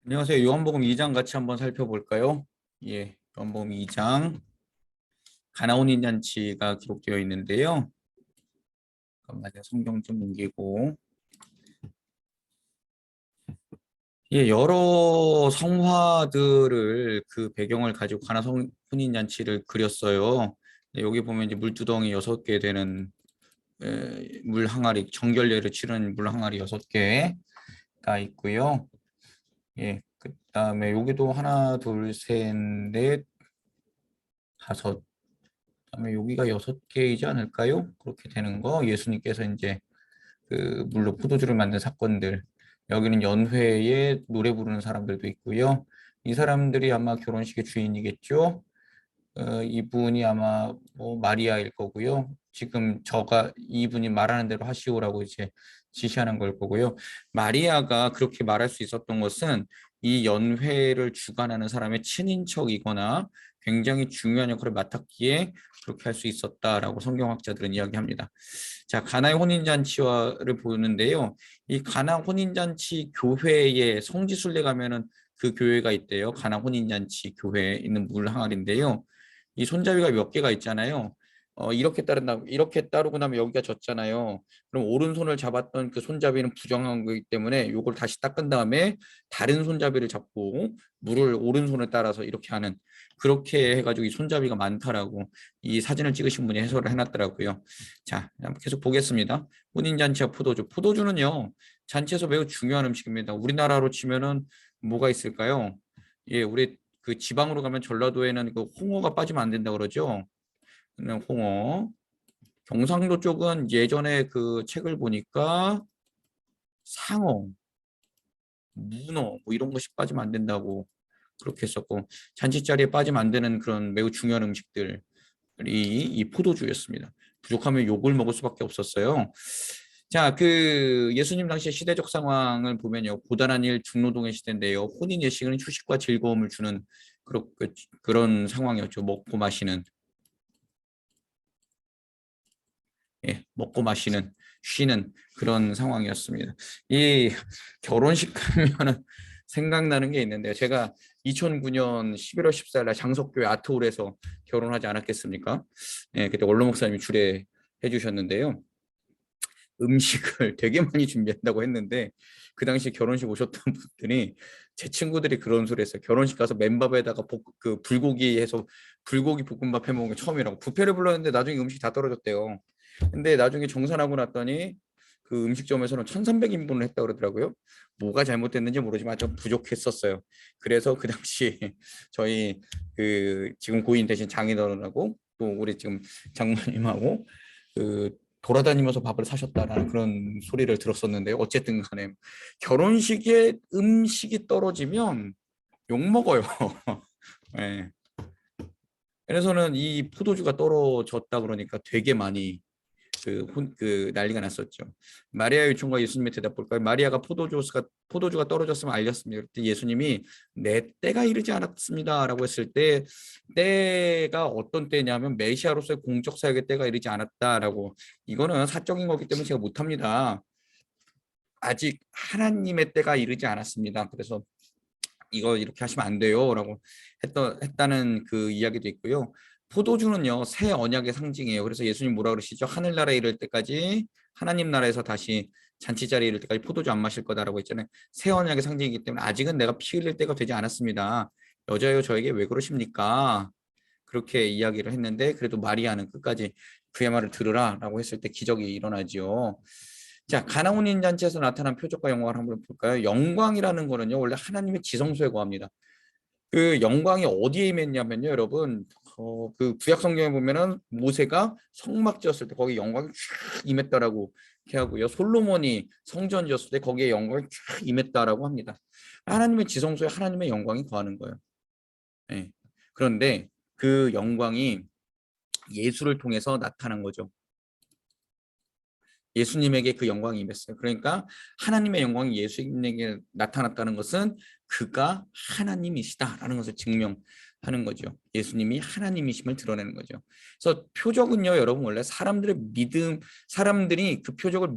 안녕하세요. 요한복음 2장 같이 한번 살펴볼까요? 예, 요한복음 2장 가나 혼인잔치가 기록되어 있는데요. 잠깐만요. 성경 좀 옮기고. 예, 여러 성화들을 그 배경을 가지고 혼인잔치를 그렸어요. 여기 보면 이제 물두덩이 6개 되는 물 항아리, 정결례를 치른 물 항아리 6개가 있고요. 예, 그다음에 여기도 하나, 둘, 셋, 넷, 다섯. 그다음에 여기가 6개이지 않을까요? 그렇게 되는 거. 예수님께서 이제 그 물로 포도주를 만든 사건들. 여기는 연회에 노래 부르는 사람들도 있고요. 이 사람들이 아마 결혼식의 주인이겠죠. 이분이 아마 뭐 마리아일 거고요. 지금 저가 이분이 말하는 대로 하시오라고 이제 지시하는 걸 거고요. 마리아가 그렇게 말할 수 있었던 것은 이 연회를 주관하는 사람의 친인척이거나 굉장히 중요한 역할을 맡았기에 그렇게 할 수 있었다라고 성경학자들은 이야기합니다. 자, 가나의 혼인잔치를 보는데요. 이 가나 혼인잔치 교회에 성지순례 가면은 그 교회가 있대요. 가나 혼인잔치 교회에 있는 물 항아리인데요. 이 손잡이가 몇 개가 있잖아요. 이렇게 따르고 나면 여기가 졌잖아요. 그럼 오른손을 잡았던 그 손잡이는 부정한 거기 때문에 이걸 다시 닦은 다음에 다른 손잡이를 잡고 물을 오른손을 따라서 이렇게 하는, 그렇게 해가지고 이 손잡이가 많다라고 이 사진을 찍으신 분이 해설을 해놨더라고요. 자, 계속 보겠습니다. 혼인잔치와 포도주. 포도주는요, 잔치에서 매우 중요한 음식입니다. 우리나라로 치면은 뭐가 있을까요? 예, 우리 그 지방으로 가면 전라도에는 그 홍어가 빠지면 안 된다 그러죠. 그냥 홍어. 경상도 쪽은 예전에 그 책을 보니까 상어, 문어 뭐 이런 것이 빠지면 안 된다고 그렇게 했었고, 잔치자리에 빠지면 안 되는 그런 매우 중요한 음식들이 이 포도주였습니다. 부족하면 욕을 먹을 수밖에 없었어요. 자, 그 예수님 당시의 시대적 상황을 보면요, 고단한 일 중노동의 시대인데요, 혼인 예식은 휴식과 즐거움을 주는 그런 상황이었죠. 먹고 마시는, 예, 먹고 마시는, 쉬는 그런 상황이었습니다. 이 결혼식 하면은 생각나는 게 있는데요. 제가 2009년 11월 14일 날 장석교회 아트홀에서 결혼하지 않았겠습니까? 예, 그때 원로 목사님이 주례해 주셨는데요. 음식을 되게 많이 준비한다고 했는데 그 당시 결혼식 오셨던 분들이, 제 친구들이 그런 소리 했어요. 결혼식 가서 맨밥에다가 그 불고기 해서 불고기 볶음밥 해 먹은 게 처음이라고. 뷔페를 불렀는데 나중에 음식 다 떨어졌대요. 근데 나중에 정산하고 났더니 그 음식점에서는 1,300인분을 했다 그러더라고요. 뭐가 잘못됐는지 모르지만 좀 부족했었어요. 그래서 그 당시 저희 그 지금 고인 대신 장인어른하고 또 우리 지금 장모님하고 그 돌아다니면서 밥을 사셨다라는 그런 소리를 들었었는데요. 어쨌든 간에 결혼식에 음식이 떨어지면 욕 먹어요. 네. 그래서는 이 포도주가 떨어졌다 그러니까 되게 많이 그 난리가 났었죠. 마리아 요청과 예수님의 대답 볼까요? 마리아가 포도주가 떨어졌으면 알렸습니다. 그때 예수님이 내 때가 이르지 않았습니다라고 했을 때, 때가 어떤 때냐면 메시아로서의 공적 사역의 때가 이르지 않았다라고. 이거는 사적인 거기 때문에 제가 못합니다. 아직 하나님의 때가 이르지 않았습니다. 그래서 이거 이렇게 하시면 안 돼요라고 했다는 그 이야기도 있고요. 포도주는요, 새 언약의 상징이에요. 그래서 예수님 뭐라 그러시죠? 하늘나라에 이를 때까지, 하나님 나라에서 다시 잔치자리에 이를 때까지 포도주 안 마실 거다라고 했잖아요. 새 언약의 상징이기 때문에 아직은 내가 피 흘릴 때가 되지 않았습니다. 여자여 저에게 왜 그러십니까? 그렇게 이야기를 했는데, 그래도 마리아는 끝까지 그의 말을 들으라라고 했을 때 기적이 일어나지요. 자, 가나운인 잔치에서 나타난 표적과 영광을 한번 볼까요? 영광이라는 거는요, 원래 하나님의 지성소에 거합니다. 그 영광이 어디에 임했냐면요, 여러분, 그 구약 성경에 보면은 모세가 성막 지었을 때 거기 영광이 쫙 임했다라고 이렇게 하고요. 솔로몬이 성전 지었을 때 거기에 영광이 쫙 임했다라고 합니다. 하나님의 지성소에 하나님의 영광이 거하는 거예요. 예. 그런데 그 영광이 예수를 통해서 나타난 거죠. 예수님에게 그 영광이 임했어요. 그러니까 하나님의 영광이 예수님에게 나타났다는 것은 그가 하나님이시다라는 것을 증명하는 거죠. 예수님이 하나님이심을 드러내는 거죠. 그래서 표적은요, 여러분, 원래 사람들이 그 표적을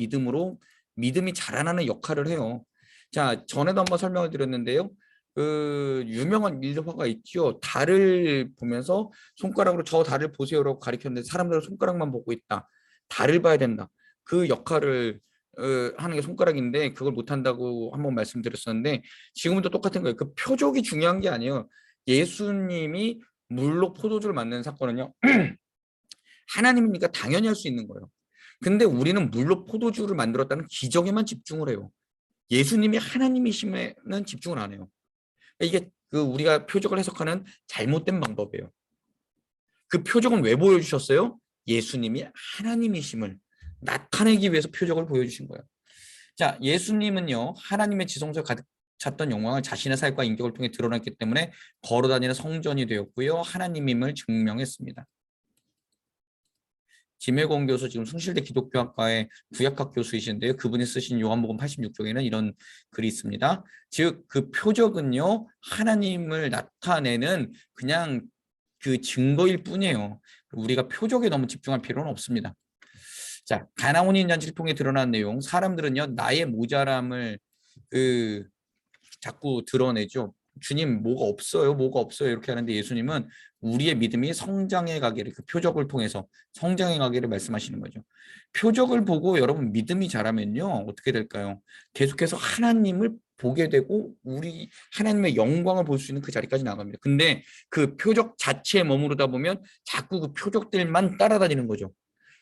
믿음이 자라나는 역할을 해요. 자, 전에도 한번 설명을 드렸는데요. 그 유명한 일화가 있죠. 달을 보면서 손가락으로 저 달을 보세요라고 가리켰는데 사람들은 손가락만 보고 있다. 달을 봐야 된다. 그 역할을 하는 게 손가락인데 그걸 못한다고 한번 말씀드렸었는데 지금도 똑같은 거예요. 그 표적이 중요한 게 아니에요. 예수님이 물로 포도주를 만드는 사건은요. 하나님이니까 당연히 할 수 있는 거예요. 근데 우리는 물로 포도주를 만들었다는 기적에만 집중을 해요. 예수님이 하나님이심에는 집중을 안 해요. 이게 그 우리가 표적을 해석하는 잘못된 방법이에요. 그 표적은 왜 보여주셨어요? 예수님이 하나님이심을 나타내기 위해서 표적을 보여주신 거예요. 자, 예수님은요 하나님의 지성소에 가득 찼던 영광을 자신의 사역과 인격을 통해 드러냈기 때문에 걸어다니는 성전이 되었고요 하나님임을 증명했습니다. 김혜공 교수 지금 숭실대 기독교학과의 구약학 교수이신데요. 그분이 쓰신 요한복음 86쪽에는 이런 글이 있습니다. 즉 그 표적은요 하나님을 나타내는 그냥 그 증거일 뿐이에요. 우리가 표적에 너무 집중할 필요는 없습니다. 자, 가나온인 잔치를 통해 드러난 내용, 사람들은요 나의 모자람을 그 자꾸 드러내죠. 주님 뭐가 없어요, 뭐가 없어요 이렇게 하는데 예수님은 우리의 믿음이 성장해 가기를 그 표적을 통해서 성장해 가기를 말씀하시는 거죠. 표적을 보고 여러분 믿음이 자라면요 어떻게 될까요? 계속해서 하나님을 보게 되고 우리 하나님의 영광을 볼 수 있는 그 자리까지 나갑니다. 근데 그 표적 자체에 머무르다 보면 자꾸 그 표적들만 따라다니는 거죠.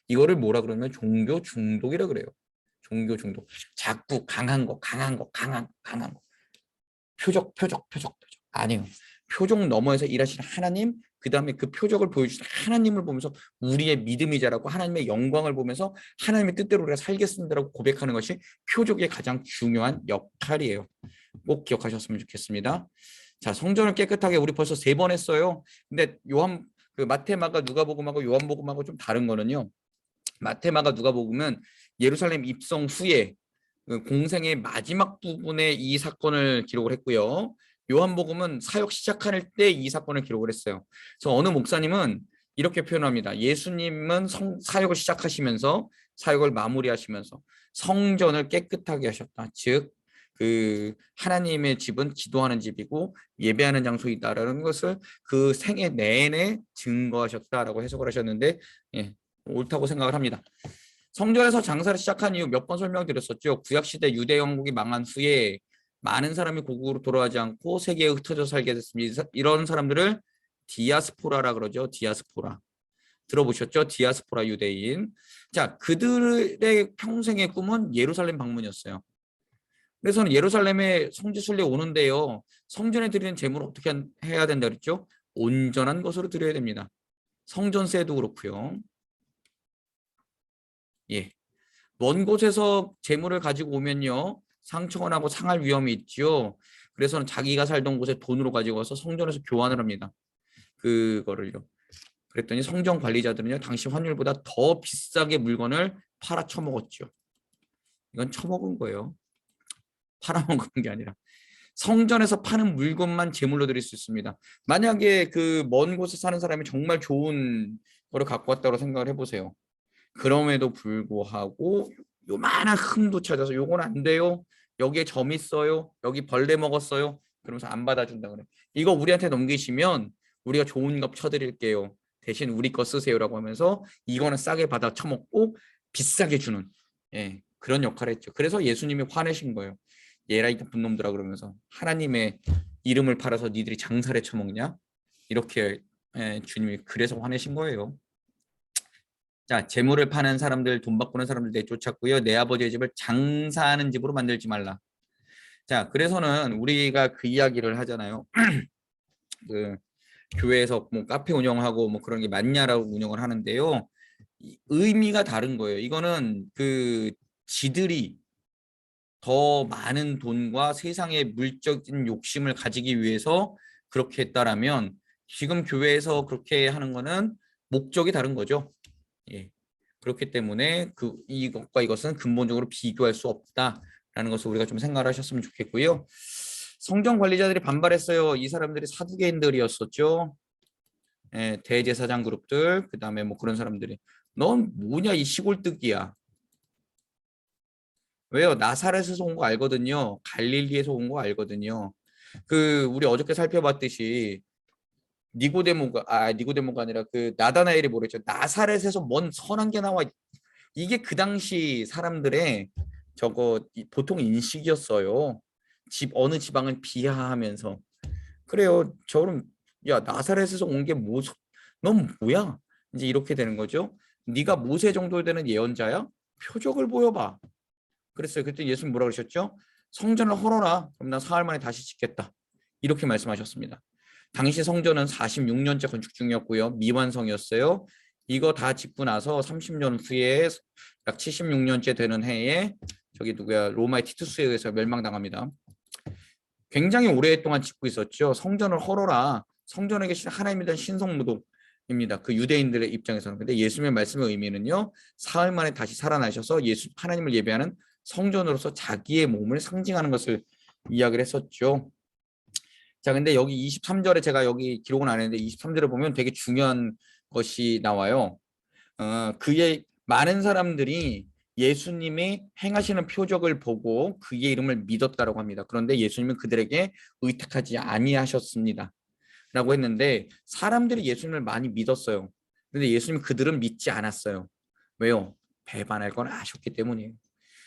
이거를 뭐라 그러면 종교 중독이라 그래요. 종교 중독. 자꾸 강한 거, 강한 거, 강한 거. 표적, 표적, 표적, 표적. 아니에요. 표적 너머에서 일하시는 하나님, 그 다음에 그 표적을 보여주시는 하나님을 보면서 우리의 믿음이 자라고 하나님의 영광을 보면서 하나님의 뜻대로 우리가 살겠습니다라고 고백하는 것이 표적의 가장 중요한 역할이에요. 꼭 기억하셨으면 좋겠습니다. 자, 성전을 깨끗하게 우리 벌써 3번 했어요. 근데 그 마태마가 누가복음하고 요한복음하고 좀 다른 거는요. 마태마가 누가복음은 예루살렘 입성 후에 그 공생의 마지막 부분에 이 사건을 기록을 했고요. 요한복음은 사역 시작할 때 이 사건을 기록을 했어요. 그래서 어느 목사님은 이렇게 표현합니다. 예수님은 사역을 시작하시면서 사역을 마무리하시면서 성전을 깨끗하게 하셨다. 즉, 그 하나님의 집은 기도하는 집이고 예배하는 장소이다라는 것을 그 생애 내내 증거하셨다라고 해석을 하셨는데 예, 옳다고 생각을 합니다. 성전에서 장사를 시작한 이유 몇 번 설명드렸었죠. 구약시대 유대 왕국이 망한 후에 많은 사람이 고국으로 돌아가지 않고 세계에 흩어져 살게 됐습니다. 이런 사람들을 디아스포라라 그러죠. 디아스포라. 들어보셨죠? 디아스포라 유대인. 자, 그들의 평생의 꿈은 예루살렘 방문이었어요. 그래서는 예루살렘에 성지순례 오는데요. 성전에 드리는 제물을 어떻게 해야 된다 그랬죠? 온전한 것으로 드려야 됩니다. 성전세도 그렇고요. 예. 먼 곳에서 재물을 가지고 오면요. 상처가 나고 상할 위험이 있죠. 그래서는 자기가 살던 곳에 돈으로 가지고 와서 성전에서 교환을 합니다. 그거를요. 그랬더니 성전 관리자들은요. 당시 환율보다 더 비싸게 물건을 팔아 처먹었죠. 이건 처먹은 거예요. 팔아먹은 게 아니라. 성전에서 파는 물건만 제물로 드릴 수 있습니다. 만약에 그 먼 곳에 사는 사람이 정말 좋은 거를 갖고 왔다고 생각을 해보세요. 그럼에도 불구하고 요만한 흠도 찾아서 요건 안 돼요. 여기에 점 있어요. 여기 벌레 먹었어요. 그러면서 안 받아준다 그래. 이거 우리한테 넘기시면 우리가 좋은 값 쳐드릴게요. 대신 우리 거 쓰세요라고 하면서 이거는 싸게 받아 처먹고 비싸게 주는 그런 역할을 했죠. 그래서 예수님이 화내신 거예요. 얘라 이 나쁜 놈들아 그러면서 하나님의 이름을 팔아서 니들이 장사를 처먹냐? 이렇게 주님이 그래서 화내신 거예요. 자, 재물을 파는 사람들, 돈 바꾸는 사람들 내쫓았고요. 내 아버지의 집을 장사하는 집으로 만들지 말라. 자, 그래서는 우리가 그 이야기를 하잖아요. 그 교회에서 뭐 카페 운영하고 뭐 그런 게 맞냐라고 운영을 하는데요. 의미가 다른 거예요. 이거는 그 지들이 더 많은 돈과 세상의 물적인 욕심을 가지기 위해서 그렇게 했다라면 지금 교회에서 그렇게 하는 거는 목적이 다른 거죠. 예. 그렇기 때문에 이것과 이것은 근본적으로 비교할 수 없다라는 것을 우리가 좀 생각을 하셨으면 좋겠고요. 성전 관리자들이 반발했어요. 이 사람들이 사두개인들이었었죠. 예, 대제사장 그룹들, 그 다음에 뭐 그런 사람들이 넌 뭐냐 이 시골뜨기야. 왜요? 나사렛에서 온 거 알거든요. 갈릴리에서 온 거 알거든요. 그 우리 어저께 살펴봤듯이 니고데모가 아니라 그 나다나엘이 뭐랬죠? 나사렛에서 뭔 선한 게 나와. 이게 그 당시 사람들의 저거 보통 인식이었어요. 집 어느 지방을 비하하면서. 그래요. 저는 야 나사렛에서 온 게 뭐, 넌 뭐야? 이제 이렇게 되는 거죠. 네가 모세 정도 되는 예언자야? 표적을 보여봐. 그랬어요. 그때 예수님 뭐라 그러셨죠? 성전을 헐어라. 그럼 나 사흘 만에 다시 짓겠다. 이렇게 말씀하셨습니다. 당시 성전은 46년째 건축 중이었고요. 미완성이었어요. 이거 다 짓고 나서 30년 후에 약 76년째 되는 해에 저기 누구야 로마의 티투스에 의해서 멸망당합니다. 굉장히 오랫동안 짓고 있었죠. 성전을 헐어라. 성전에 계신 하나님에 대한 신성모독입니다. 그 유대인들의 입장에서는. 근데 예수님의 말씀의 의미는요. 사흘 만에 다시 살아나셔서 예수 하나님을 예배하는 성전으로서 자기의 몸을 상징하는 것을 이야기를 했었죠. 자, 근데 여기 23절에 제가 여기 기록은 안 했는데 23절에 보면 되게 중요한 것이 나와요. 그의 많은 사람들이 예수님이 행하시는 표적을 보고 그의 이름을 믿었다라고 합니다. 그런데 예수님은 그들에게 의탁하지 아니하셨습니다. 라고 했는데 사람들이 예수님을 많이 믿었어요. 근데 예수님 그들은 믿지 않았어요. 왜요? 배반할 걸 아셨기 때문이에요.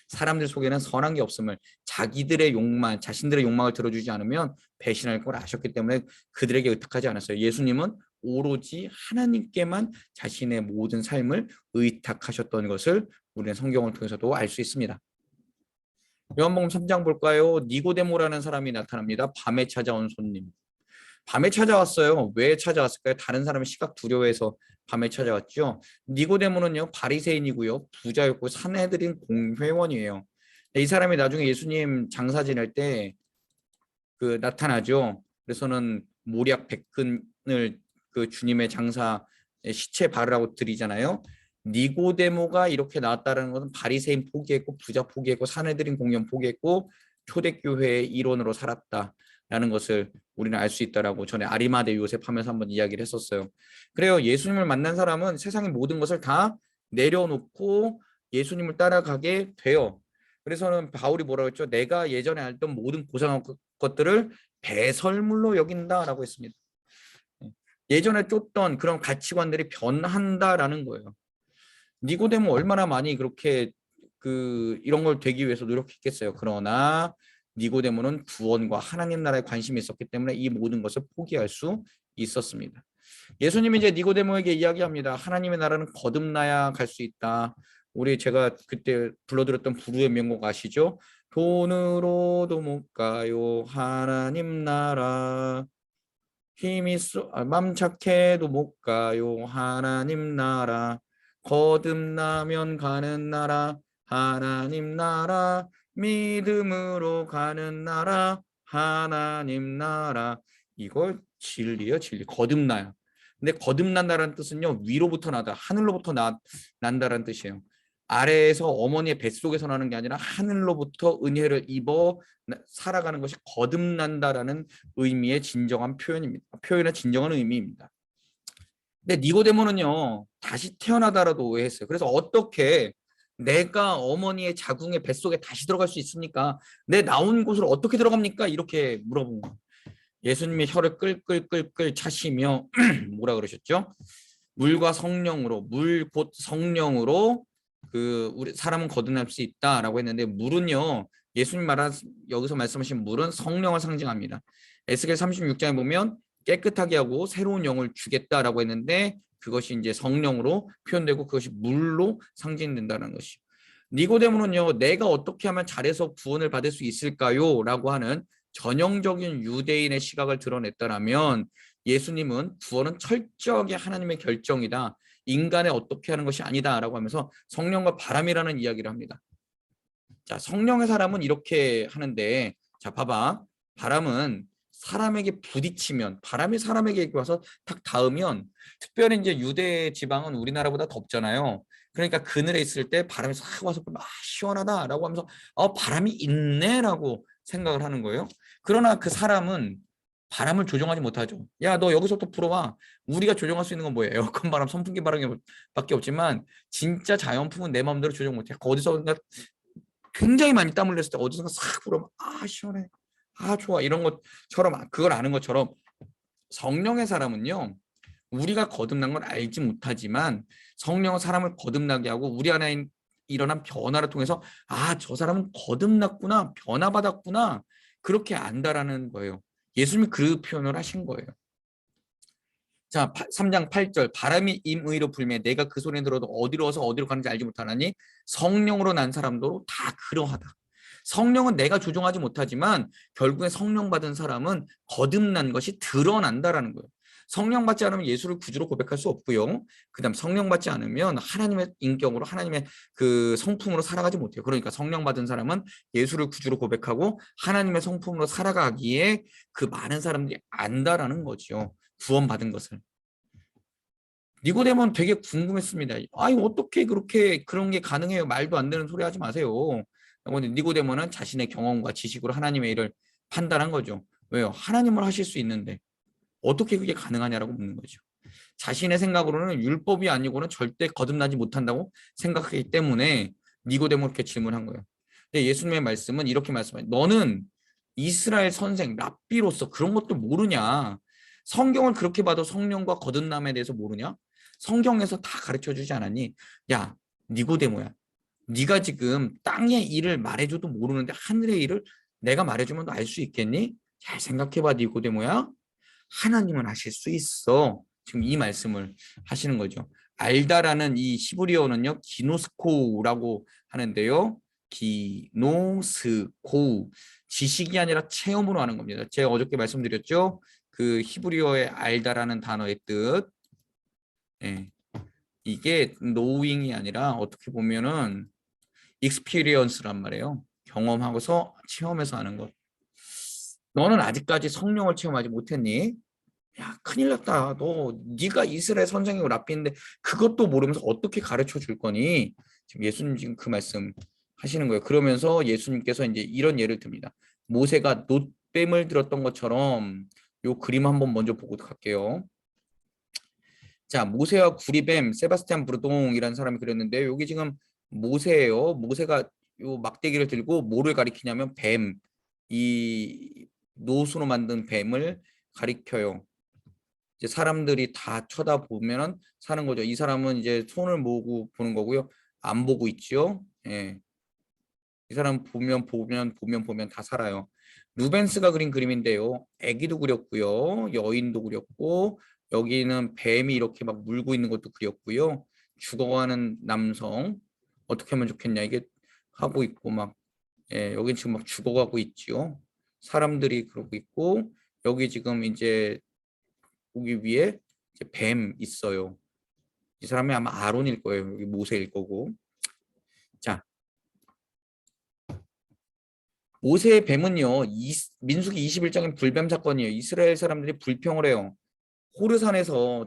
사람들 속에는 선한 게 없음을 자기들의 욕망, 자신들의 욕망을 들어주지 않으면 배신할 걸 아셨기 때문에 그들에게 의탁하지 않았어요. 예수님은 오로지 하나님께만 자신의 모든 삶을 의탁하셨던 것을 우리는 성경을 통해서도 알 수 있습니다. 요한복음 3장 볼까요? 니고데모라는 사람이 나타납니다. 밤에 찾아온 손님. 밤에 찾아왔어요. 왜 찾아왔을까요? 다른 사람의 시각 두려워해서 밤에 찾아왔죠. 니고데모는요 바리새인이고요, 부자였고 산헤드린 공회원이에요. 이 사람이 나중에 예수님 장사 지낼 때 그 나타나죠. 그래서는 모략 백근을 그 주님의 장사 시체 발으라고 드리잖아요. 니고데모가 이렇게 나왔다는 것은 바리새인 포기했고 부자 포기했고 산헤드린 공연 포기했고 초대교회의 일원으로 살았다라는 것을 우리는 알 수 있다라고 전에 아리마대 요셉 하면서 한번 이야기를 했었어요. 그래요. 예수님을 만난 사람은 세상의 모든 것을 다 내려놓고 예수님을 따라가게 돼요. 그래서는 바울이 뭐라고 했죠? 내가 예전에 알던 모든 고상한 것들을 배설물로 여긴다라고 했습니다. 예전에 쫓던 그런 가치관들이 변한다라는 거예요. 니고데모 얼마나 많이 그렇게 그 이런 걸 되기 위해서 노력했겠어요. 그러나 니고데모는 구원과 하나님 나라에 관심이 있었기 때문에 이 모든 것을 포기할 수 있었습니다. 예수님이 이제 니고데모에게 이야기합니다. 하나님의 나라는 거듭나야 갈 수 있다. 우리 제가 그때 불러드렸던 부르의 명곡 아시죠? 돈으로도 못 가요 하나님 나라. 맘 착해도 못 가요 하나님 나라. 거듭나면 가는 나라 하나님 나라. 믿음으로 가는 나라 하나님 나라. 이거 진리요, 진리. 거듭나요. 근데 거듭난다는 뜻은요 위로부터 나다, 하늘로부터 난다는 뜻이에요. 아래에서 어머니의 뱃속에서 나는 게 아니라 하늘로부터 은혜를 입어 살아가는 것이 거듭난다라는 의미의 진정한 표현입니다. 표현의 진정한 의미입니다. 근데 니고데모는요 다시 태어나다라도 오해했어요. 그래서 어떻게 내가 어머니의 자궁의 뱃속에 다시 들어갈 수 있습니까? 내 나온 곳으로 어떻게 들어갑니까? 이렇게 물어본 거예요. 예수님의 혀를 끌끌끌끌 차시며 뭐라 그러셨죠? 물과 성령으로, 물 곧 성령으로 그 우리 사람은 거듭날 수 있다라고 했는데 물은요 예수님 여기서 말씀하신 물은 성령을 상징합니다. 에스겔 36장에 보면 깨끗하게 하고 새로운 영을 주겠다라고 했는데 그것이 이제 성령으로 표현되고 그것이 물로 상징된다는 것이요. 니고데모는요 내가 어떻게 하면 잘해서 구원을 받을 수 있을까요? 라고 하는 전형적인 유대인의 시각을 드러냈다라면 예수님은 구원은 철저하게 하나님의 결정이다. 인간의 어떻게 하는 것이 아니다라고 하면서 성령과 바람이라는 이야기를 합니다. 자, 성령의 사람은 이렇게 하는데 자, 봐봐. 바람은 사람에게 부딪히면 바람이 사람에게 와서 탁 닿으면 특별히 이제 유대 지방은 우리나라보다 덥잖아요. 그러니까 그늘에 있을 때 바람이 싹 와서 시원하다라고 하면서 바람이 있네라고 생각을 하는 거예요. 그러나 그 사람은 바람을 조종하지 못하죠. 야, 너 여기서부터 불어와. 우리가 조종할 수 있는 건 뭐예요? 에어컨 바람, 선풍기 바람밖에 없지만 진짜 자연풍은 내 마음대로 조종 못해. 어디서 굉장히 많이 땀을 냈을 때 어디선가 싹 불어면 시원해. 아, 좋아. 이런 것처럼 그걸 아는 것처럼 성령의 사람은요. 우리가 거듭난 걸 알지 못하지만 성령은 사람을 거듭나게 하고 우리 안에 일어난 변화를 통해서 아, 저 사람은 거듭났구나, 변화받았구나, 그렇게 안다라는 거예요. 예수님이 그 표현을 하신 거예요. 자, 3장 8절 바람이 임의로 불매 내가 그 소리를 들어도 어디로 와서 어디로 가는지 알지 못하나니 성령으로 난 사람도 다 그러하다. 성령은 내가 조종하지 못하지만 결국에 성령 받은 사람은 거듭난 것이 드러난다라는 거예요. 성령 받지 않으면 예수를 구주로 고백할 수 없고요. 그다음 성령 받지 않으면 하나님의 인격으로 하나님의 그 성품으로 살아가지 못해요. 그러니까 성령 받은 사람은 예수를 구주로 고백하고 하나님의 성품으로 살아가기에 그 많은 사람들이 안다라는 거죠. 구원받은 것을. 니고데모는 되게 궁금했습니다. 아니 어떻게 그렇게 그런 게 가능해요? 말도 안 되는 소리 하지 마세요. 근데 니고데모는 자신의 경험과 지식으로 하나님의 일을 판단한 거죠. 왜요? 하나님을 하실 수 있는데 어떻게 그게 가능하냐라고 묻는 거죠. 자신의 생각으로는 율법이 아니고는 절대 거듭나지 못한다고 생각하기 때문에 니고데모 이렇게 질문한 거예요. 근데 예수님의 말씀은 이렇게 말씀해요. 너는 이스라엘 선생 랍비로서 그런 것도 모르냐? 성경을 그렇게 봐도 성령과 거듭남에 대해서 모르냐? 성경에서 다 가르쳐 주지 않았니? 야, 니고데모야. 네가 지금 땅의 일을 말해줘도 모르는데 하늘의 일을 내가 말해주면 너 알 수 있겠니? 잘 생각해봐, 니고데모야. 하나님은 하실 수 있어. 지금 이 말씀을 하시는 거죠. 알다라는 이 히브리어는요, 기노스코라고 하는데요. 기노스코. 지식이 아니라 체험으로 하는 겁니다. 제가 어저께 말씀드렸죠. 그 히브리어의 알다라는 단어의 뜻. 예. 이게 knowing이 아니라 어떻게 보면은 experience란 말이에요. 경험하고서 체험해서 하는 것. 너는 아직까지 성령을 체험하지 못했니? 야, 큰일 났다. 네가 이스라엘 선생이고 랍비인데 그것도 모르면서 어떻게 가르쳐 줄 거니? 지금 예수님 지금 그 말씀 하시는 거예요. 그러면서 예수님께서 이제 이런 예를 듭니다. 모세가 놋뱀을 들었던 것처럼 요 그림 한번 먼저 보고 갈게요. 자, 모세와 구리뱀, 세바스찬 브르동이라는 사람이 그렸는데 여기 지금 모세예요. 모세가 요 막대기를 들고 뭐를 가리키냐면 뱀, 이 노수로 만든 뱀을 가리켜요. 이제 사람들이 다 쳐다보면 사는 거죠. 이 사람은 이제 손을 모으고 보는 거고요. 안 보고 있죠. 예. 이 사람 보면 다 살아요. 루벤스가 그린 그림인데요. 애기도 그렸고요. 여인도 그렸고 여기는 뱀이 이렇게 막 물고 있는 것도 그렸고요. 죽어가는 남성 어떻게 하면 좋겠냐 이게 하고 있고 막 예, 여기 지금 막 죽어가고 있지요. 사람들이 그러고 있고 여기 지금 이제 거기 위에 이제 뱀 있어요. 이 사람이 아마 아론일 거예요. 여기 모세일 거고. 자, 모세의 뱀은요. 민수기 21장의 불뱀 사건이에요. 이스라엘 사람들이 불평을 해요. 호르산에서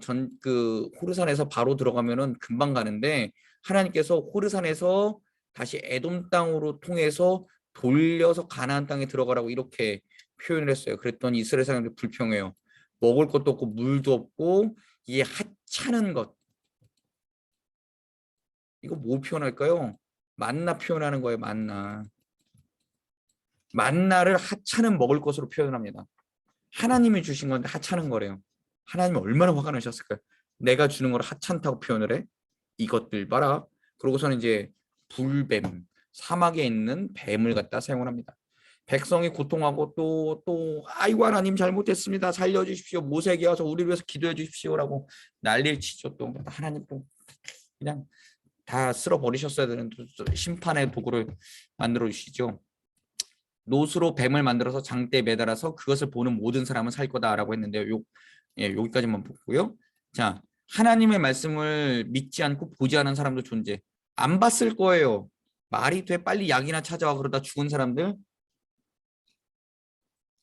호르산에서 바로 들어가면은 금방 가는데 하나님께서 호르산에서 다시 에돔 땅으로 통해서 돌려서 가나안 땅에 들어가라고 이렇게 표현을 했어요. 그랬더니 이스라엘 사람들이 불평해요. 먹을 것도 없고 물도 없고 이게 하찮은 것. 이거 뭐 표현할까요? 만나 표현하는 거예요. 만나. 만나를 하찮은 먹을 것으로 표현합니다. 하나님이 주신 건데 하찮은 거래요. 하나님이 얼마나 화가 나셨을까요? 내가 주는 걸 하찮다고 표현을 해? 이것들 봐라. 그러고서는 이제 불뱀, 사막에 있는 뱀을 갖다 사용을 합니다. 백성이 고통하고 또 아이고 하나님 잘못했습니다. 살려주십시오. 모세에게 와서 우리를 위해서 기도해 주십시오라고 난리를 치죠. 또 하나님 또 그냥 다 쓸어버리셨어야 되는 심판의 도구를 만들어 주시죠. 노수로 뱀을 만들어서 장대에 매달아서 그것을 보는 모든 사람은 살 거다라고 했는데요. 여기까지만 보고요. 자, 하나님의 말씀을 믿지 않고 보지 않은 사람도 존재. 안 봤을 거예요. 말이 돼 빨리 약이나 찾아와 그러다 죽은 사람들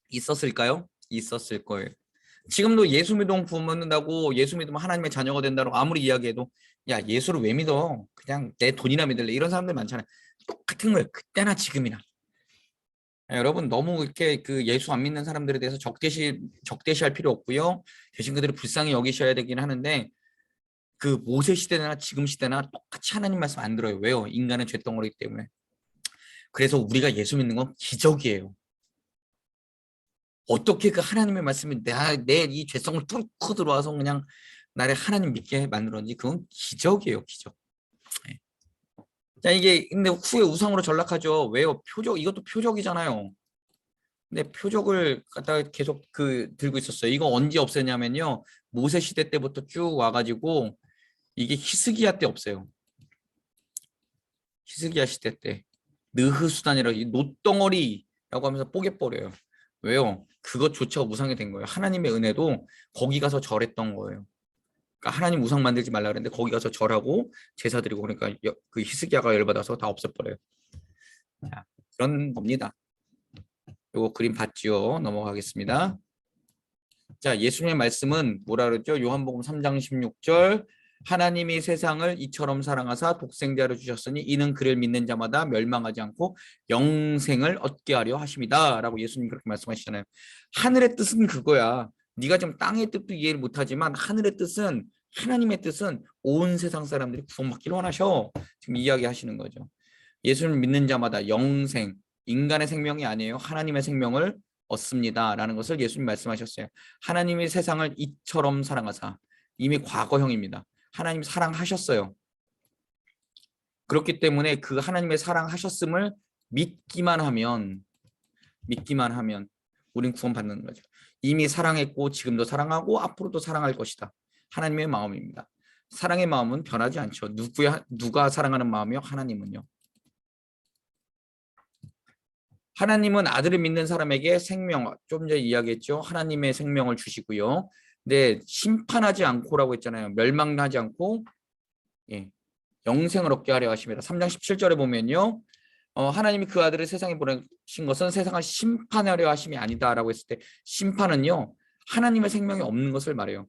있었을까요? 있었을 거예요. 지금도 예수 믿으면 구원 받는다고 예수 믿으면 하나님의 자녀가 된다고 아무리 이야기해도 야 예수를 왜 믿어? 그냥 내 돈이나 믿을래. 이런 사람들 많잖아요. 똑같은 거예요. 그때나 지금이나. 여러분 너무 이렇게 그 예수 안 믿는 사람들에 대해서 적대시할 필요 없고요. 대신 그들을 불쌍히 여기셔야 되긴 하는데 그 모세 시대나 지금 시대나 똑같이 하나님 말씀 안 들어요. 왜요? 인간은 죄덩어리이기 때문에. 그래서 우리가 예수 믿는 건 기적이에요. 어떻게 그 하나님의 말씀이 내 이 죄성을 뚫고 들어와서 그냥 나를 하나님 믿게 만들었는지 그건 기적이에요, 기적. 예. 자, 이게 근데 후에 우상으로 전락하죠. 왜요? 표적, 이것도 표적이잖아요. 근데 표적을 갖다가 계속 들고 있었어요. 이거 언제 없애냐면요. 모세 시대 때부터 쭉 와가지고 이게 히스기야 때 없어요. 히스기야 시대 때. 느흐수단이라 이 놋덩어리라고 하면서 뽀개버려요. 왜요? 그것조차가 우상이 된 거예요. 하나님의 은혜도 거기 가서 절했던 거예요. 그러니까 하나님 우상 만들지 말라 그랬는데 거기 가서 절하고 제사 드리고 그러니까 그 히스기야가 열받아서 다 없애버려요. 자, 그런 겁니다. 요거 그림 봤지요? 넘어가겠습니다. 자, 예수님의 말씀은 뭐라 그랬죠? 요한복음 3장 16절 하나님이 세상을 이처럼 사랑하사 독생자를 주셨으니 이는 그를 믿는 자마다 멸망하지 않고 영생을 얻게 하려 하심이다 라고 예수님 그렇게 말씀하시잖아요. 하늘의 뜻은 그거야. 네가 지금 땅의 뜻도 이해를 못하지만 하늘의 뜻은 하나님의 뜻은 온 세상 사람들이 구원받기를 원하셔. 지금 이야기하시는 거죠. 예수를 믿는 자마다 영생, 인간의 생명이 아니에요. 하나님의 생명을 얻습니다. 라는 것을 예수님 말씀하셨어요. 하나님이 세상을 이처럼 사랑하사. 이미 과거형입니다. 하나님 사랑하셨어요. 그렇기 때문에 그 하나님의 사랑하셨음을 믿기만 하면 우린 구원받는 거죠. 이미 사랑했고 지금도 사랑하고 앞으로도 사랑할 것이다. 하나님의 마음입니다. 사랑의 마음은 변하지 않죠. 누가 사랑하는 마음이요? 하나님은요. 하나님은 아들을 믿는 사람에게 생명, 좀 전에 이야기했죠. 하나님의 생명을 주시고요. 근데 심판하지 않고라고 했잖아요. 멸망하지 않고 예, 영생을 얻게 하려 하십니다. 3장 17절에 보면요. 하나님이 그 아들을 세상에 보내신 것은 세상을 심판하려 하심이 아니다라고 했을 때 심판은요. 하나님의 생명이 없는 것을 말해요.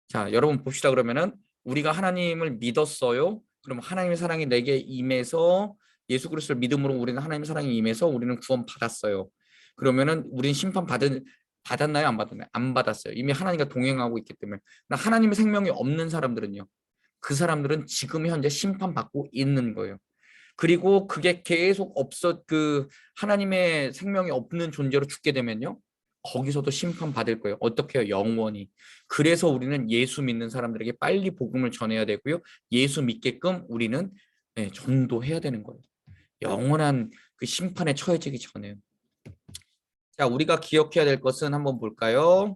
자, 여러분 봅시다. 그러면은 우리가 하나님을 믿었어요. 그럼 하나님의 사랑이 내게 임해서 예수 그리스도를 믿음으로 우리는 하나님의 사랑이 임해서 우리는 구원 받았어요. 그러면은 우리는 심판 받았나요? 안 받았나요? 안 받았어요. 이미 하나님과 동행하고 있기 때문에. 하나님의 생명이 없는 사람들은요. 그 사람들은 지금 현재 심판받고 있는 거예요. 그리고 그게 계속 하나님의 생명이 없는 존재로 죽게 되면요. 거기서도 심판받을 거예요. 어떻게 해요? 영원히. 그래서 우리는 예수 믿는 사람들에게 빨리 복음을 전해야 되고요. 예수 믿게끔 우리는 전도해야 되는 거예요. 영원한 그 심판에 처해지기 전에요. 자, 우리가 기억해야 될 것은 한번 볼까요?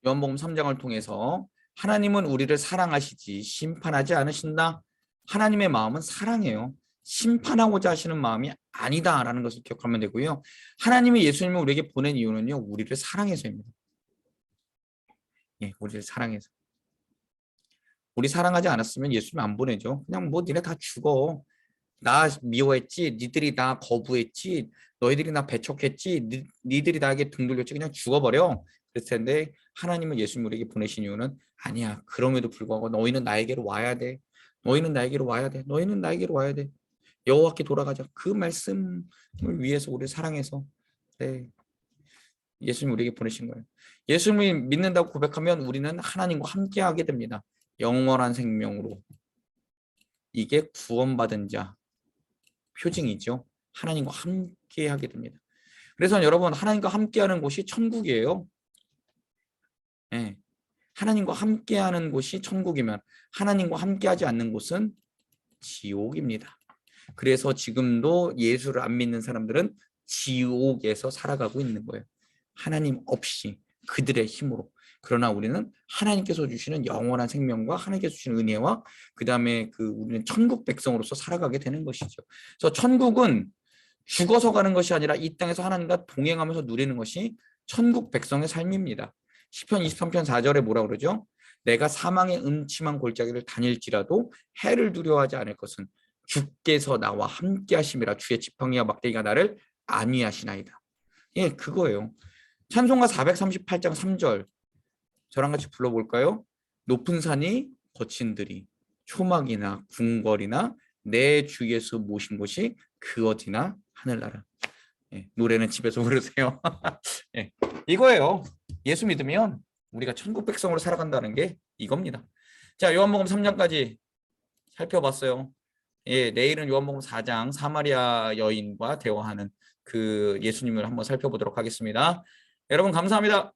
요한복음 3장을 통해서 하나님은 우리를 사랑하시지 심판하지 않으신다. 하나님의 마음은 사랑해요. 심판하고자 하시는 마음이 아니다라는 것을 기억하면 되고요. 하나님이 예수님을 우리에게 보낸 이유는요. 우리를 사랑해서입니다. 예, 우리를 사랑해서. 우리 사랑하지 않았으면 예수님 안 보내죠. 그냥 뭐 니네 다 죽어. 나 미워했지. 니들이 나 거부했지. 너희들이 나 배척했지. 니들이 나에게 등 돌렸지. 그냥 죽어버려. 그랬을 텐데 하나님은 예수님 우리에게 보내신 이유는 아니야. 그럼에도 불구하고 너희는 나에게로 와야 돼. 너희는 나에게로 와야 돼. 너희는 나에게로 와야 돼. 여호와께 돌아가자. 그 말씀을 위해서 우리를 사랑해서 네. 예수님 우리에게 보내신 거예요. 예수님을 믿는다고 고백하면 우리는 하나님과 함께하게 됩니다. 영원한 생명으로. 이게 구원받은 자 표징이죠. 하나님과 함께하게 됩니다. 그래서 여러분 하나님과 함께하는 곳이 천국이에요. 네. 하나님과 함께하는 곳이 천국이면 하나님과 함께하지 않는 곳은 지옥입니다. 그래서 지금도 예수를 안 믿는 사람들은 지옥에서 살아가고 있는 거예요. 하나님 없이 그들의 힘으로. 그러나 우리는 하나님께서 주시는 영원한 생명과 하나님께서 주시는 은혜와 그 다음에 우리는 천국 백성으로서 살아가게 되는 것이죠. 그래서 천국은 죽어서 가는 것이 아니라 이 땅에서 하나님과 동행하면서 누리는 것이 천국 백성의 삶입니다. 시편 23편 4절에 뭐라 그러죠? 내가 사망의 음침한 골짜기를 다닐지라도 해를 두려워하지 않을 것은 주께서 나와 함께 하심이라 주의 지팡이와 막대기가 나를 안위하시나이다. 예, 그거예요. 찬송가 438장 3절 저랑 같이 불러볼까요? 높은 산이 거친 들이 초막이나 궁궐이나 내 주 예수 모신 곳이 그 어디나 하늘나라. 예, 노래는 집에서 부르세요. 예, 이거예요. 예수 믿으면 우리가 천국 백성으로 살아간다는 게 이겁니다. 자, 요한복음 3장까지 살펴봤어요. 예, 내일은 요한복음 4장 사마리아 여인과 대화하는 그 예수님을 한번 살펴보도록 하겠습니다. 여러분 감사합니다.